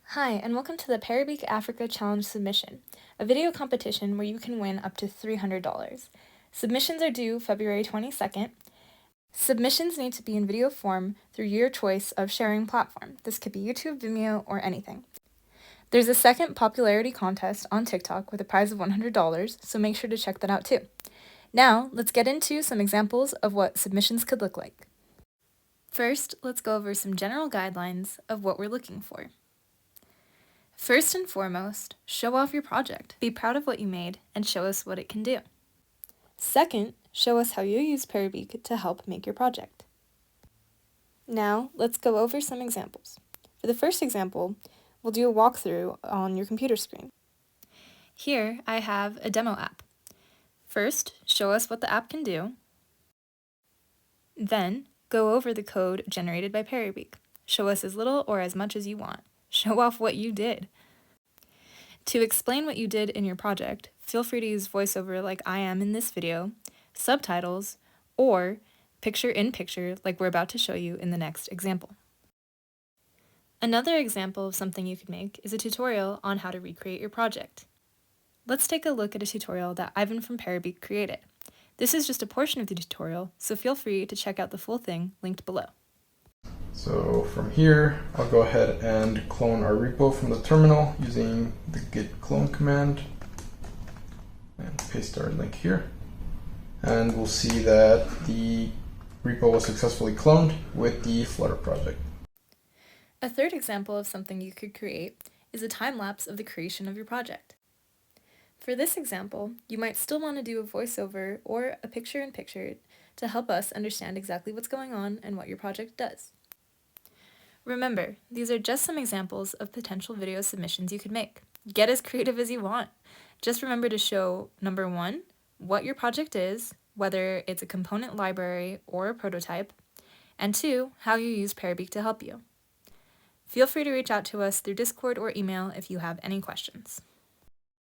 Hi, and welcome to the Parabeac Africa Challenge submission, a video competition where you can win up to $300. Submissions are due February 22nd. Submissions need to be in video form through your choice of sharing platform. This could be YouTube, Vimeo, or anything. There's a second popularity contest on TikTok with a prize of $100, so make sure to check that out too. Now, let's get into some examples of what submissions could look like. First, let's go over some general guidelines of what we're looking for. First and foremost, show off your project. Be proud of what you made and show us what it can do. Second, show us how you use Parabeac to help make your project. Now, let's go over some examples. For the first example, we'll do a walkthrough on your computer screen. Here, I have a demo app. First, show us what the app can do. Then, go over the code generated by Parabeac. Show us as little or as much as you want. Show off what you did. To explain what you did in your project, feel free to use voiceover like I am in this video, subtitles, or picture-in-picture like we're about to show you in the next example. Another example of something you could make is a tutorial on how to recreate your project. Let's take a look at a tutorial that Ivan from Parabeac created. This is just a portion of the tutorial, so feel free to check out the full thing linked below. So from here, I'll go ahead and clone our repo from the terminal using the git clone command and paste our link here. And we'll see that the repo was successfully cloned with the Flutter project. A third example of something you could create is a time lapse of the creation of your project. For this example, you might still want to do a voiceover or a picture-in-picture to help us understand exactly what's going on and what your project does. Remember, these are just some examples of potential video submissions you could make. Get as creative as you want. Just remember to show, number one, what your project is, whether it's a component library or a prototype, and two, how you use Parabeac to help you. Feel free to reach out to us through Discord or email if you have any questions.